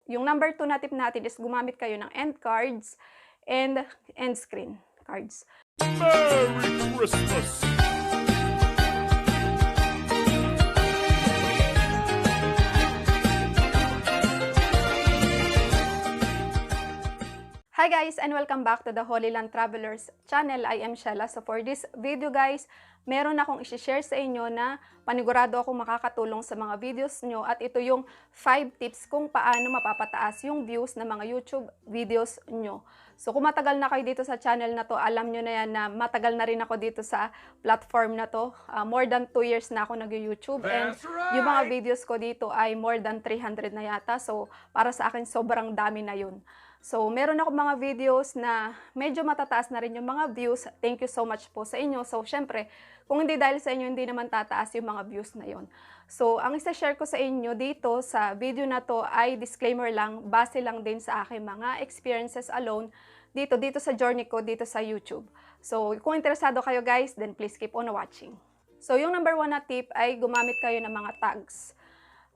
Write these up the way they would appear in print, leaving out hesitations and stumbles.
yung number 2 na tip natin is gumamit kayo ng end cards and end screen cards. Merry Christmas! Hi guys, and welcome back to the Holy Land Travelers channel. I am Shella. So for this video guys, meron akong isi-share sa inyo na panigurado akong makakatulong sa mga videos nyo, at ito yung 5 tips kung paano mapapataas yung views ng mga YouTube videos nyo. So kung matagal na kayo dito sa channel na to, alam nyo na yan na matagal na rin ako dito sa platform na to. More than 2 years na ako nag-YouTube, and yung mga videos ko dito ay more than 300 na yata. So para sa akin sobrang dami na yun. So, meron ako mga videos na medyo matataas na rin yung mga views. Thank you so much po sa inyo. So, syempre, kung hindi dahil sa inyo, hindi naman tataas yung mga views na yon. So, ang isa-share ko sa inyo dito sa video na to ay disclaimer lang, base lang din sa aking mga experiences alone dito sa journey ko dito sa YouTube. So, kung interesado kayo guys, then please keep on watching. So, yung number 1 na tip ay gumamit kayo ng mga tags.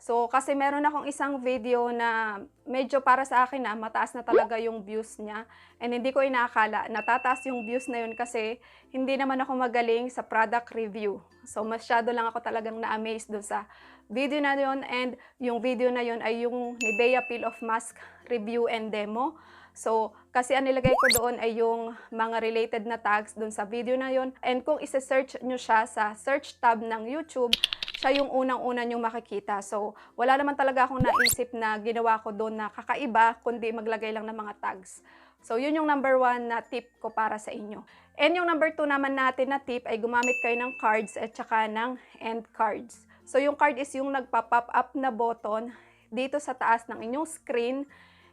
So, kasi meron akong isang video na medyo para sa akin na mataas na talaga yung views niya. And hindi ko inaakala na tataas yung views na yun kasi hindi naman ako magaling sa product review. So, masyado lang ako talagang na-amaze dun sa video na yun. And yung video na yun ay yung Nivea Peel Off Mask Review and Demo. So, kasi ang nilagay ko doon ay yung mga related na tags doon sa video na yun. And kung ise-search nyo siya sa search tab ng YouTube, siya yung unang-una nyong makikita. So, wala naman talaga akong naisip na ginawa ko doon na kakaiba, kundi maglagay lang ng mga tags. So, yun yung number 1 na tip ko para sa inyo. And yung number 2 naman natin na tip ay gumamit kayo ng cards at saka ng end cards. So, yung card is yung nagpa-pop up na button dito sa taas ng inyong screen.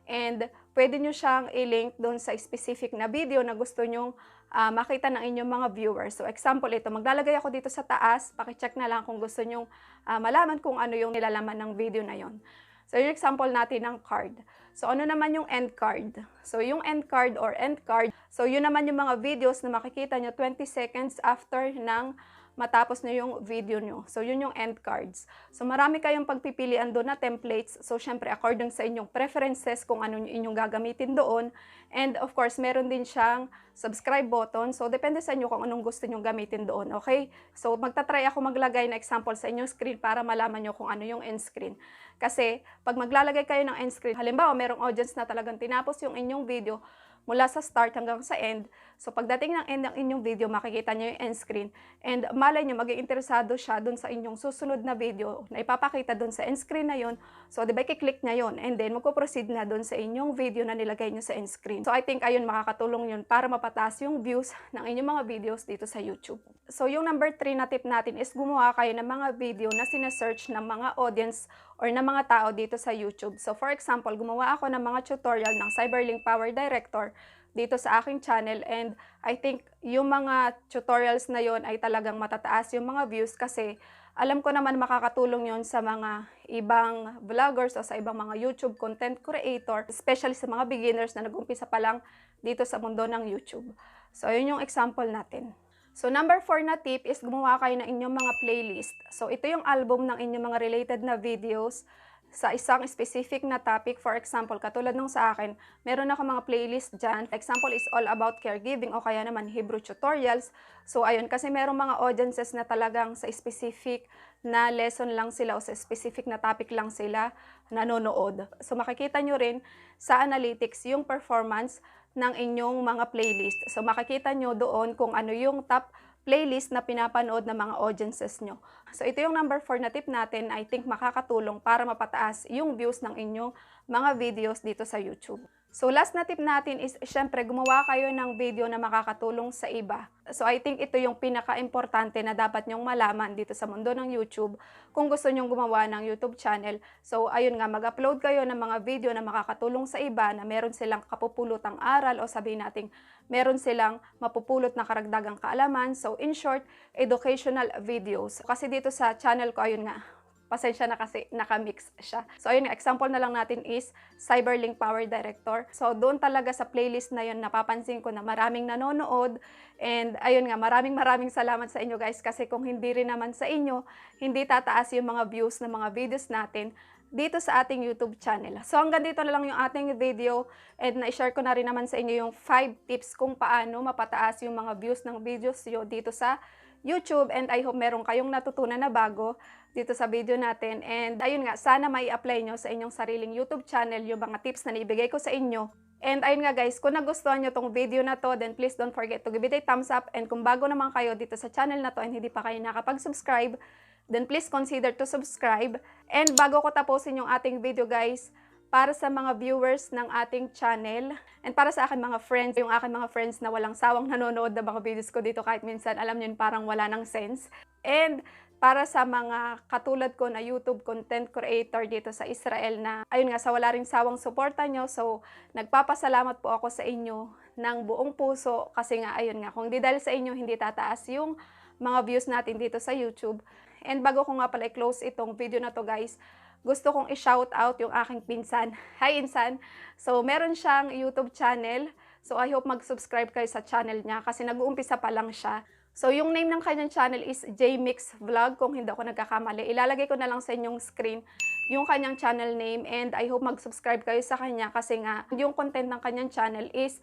And pwede nyo siyang i-link doon sa specific na video na gusto nyong makita ng inyong mga viewers. So example ito, maglalagay ako dito sa taas, pakicheck na lang kung gusto nyong malaman kung ano yung nilalaman ng video na yon. So yung example natin ng card. So ano naman yung end card? So yung end card or end card, so yun naman yung mga videos na makikita nyo 20 seconds after ng matapos nyo yung video nyo. So, yun yung end cards. So, marami kayong pagpipilian doon na templates. So, syempre, according sa inyong preferences kung ano inyong gagamitin doon. And, of course, meron din siyang subscribe button. So, depende sa inyo kung anong gusto nyong gamitin doon. Okay? So, magta-try ako maglagay na example sa inyong screen para malaman nyo kung ano yung end screen. Kasi, pag maglalagay kayo ng end screen, halimbawa, merong audience na talagang tinapos yung inyong video, mula sa start hanggang sa end. So, pagdating ng end ng inyong video, makikita nyo yung end screen. And malay nyo, maging interesado siya dun sa inyong susunod na video na ipapakita dun sa end screen na yun. So, diba, i-click niya yun. And then, magpo-proceed na dun sa inyong video na nilagay nyo sa end screen. So, I think ayun, makakatulong yun para mapataas yung views ng inyong mga videos dito sa YouTube. So, yung number 3 na tip natin is gumawa kayo ng mga video na sine-search ng mga audience or ng mga tao dito sa YouTube. So, for example, gumawa ako ng mga tutorial ng CYBERLINK PowerDirector dito sa aking channel, and I think yung mga tutorials na yon ay talagang matataas yung mga views kasi alam ko naman makakatulong yon sa mga ibang vloggers o sa ibang mga YouTube content creator, especially sa mga beginners na nag-umpisa pa lang dito sa mundo ng YouTube. So, yun yung example natin. So, number 4 na tip is gumawa kayo ng inyong mga playlist. So, ito yung album ng inyong mga related na videos sa isang specific na topic. For example, katulad nung sa akin, meron ako mga playlist dyan. Example is all about caregiving o kaya naman Hebrew tutorials. So, ayun, kasi merong mga audiences na talagang sa specific na lesson lang sila o sa specific na topic lang sila nanonood. So, makikita nyo rin sa analytics yung performance ng inyong mga playlist. So, makikita nyo doon kung ano yung top playlist na pinapanood ng mga audiences nyo. So, ito yung number 4 na tip natin. I think makakatulong para mapataas yung views ng inyong mga videos dito sa YouTube. So, last na tip natin is, syempre, gumawa kayo ng video na makakatulong sa iba. So, I think ito yung pinaka-importante na dapat nyong malaman dito sa mundo ng YouTube kung gusto nyong gumawa ng YouTube channel. So, ayun nga, mag-upload kayo ng mga video na makakatulong sa iba, na meron silang kapupulutang aral o sabihin natin, meron silang mapupulot na karagdagang kaalaman. So, in short, educational videos. Kasi dito sa channel ko, ayun nga, pasensya na kasi nakamix siya. So, ayun nga, example na lang natin is CYBERLINK PowerDirector. So, doon talaga sa playlist na yun, napapansin ko na maraming nanonood. And, ayun nga, maraming salamat sa inyo guys. Kasi kung hindi rin naman sa inyo, hindi tataas yung mga views ng mga videos natin dito sa ating YouTube channel. So hanggang dito na lang yung ating video and na-share ko na rin naman sa inyo yung 5 tips kung paano mapataas yung mga views ng videos nyo dito sa YouTube, and I hope meron kayong natutunan na bago dito sa video natin. And ayun nga, sana may apply nyo sa inyong sariling YouTube channel yung mga tips na naibigay ko sa inyo. And ayun nga guys, kung nagustuhan nyo tong video na to, then please don't forget to give it a thumbs up. And kung bago naman kayo dito sa channel na to and hindi pa kayo nakapag-subscribe, then please consider to subscribe. And bago ko tapusin yung ating video guys, para sa mga viewers ng ating channel, and para sa akin mga friends, yung aking mga friends na walang sawang nanonood ng mga videos ko dito kahit minsan, alam nyo yun, parang wala ng sense. And para sa mga katulad ko na YouTube content creator dito sa Israel na, ayun nga, sa wala ring sawang suporta nyo, so nagpapasalamat po ako sa inyo ng buong puso kasi nga, ayun nga, kung di dahil sa inyo, hindi tataas yung mga views natin dito sa YouTube. And bago ko nga pala i-close itong video na to guys, gusto kong i-shout out yung aking pinsan. Hi Insan! So meron siyang YouTube channel, so I hope mag-subscribe kayo sa channel niya kasi nag-uumpisa pa lang siya. So yung name ng kanyang channel is JMix Vlog, kung hindi ako nagkakamali. Ilalagay ko na lang sa inyong screen yung kanyang channel name, and I hope mag-subscribe kayo sa kanya kasi nga yung content ng kanyang channel is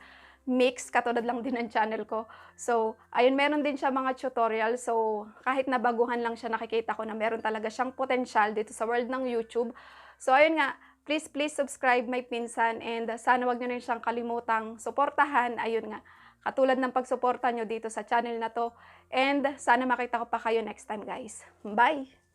mix, katulad lang din ng channel ko. So ayun, meron din siya mga tutorial, so kahit nabaguhan lang siya, nakikita ko na meron talaga siyang potential dito sa world ng YouTube. So ayun nga, please subscribe my pinsan, and sana wag niyo na siyang kalimutang suportahan. Ayun nga, katulad ng pagsuporta nyo dito sa channel na to. And sana makita ko pa kayo next time guys. Bye!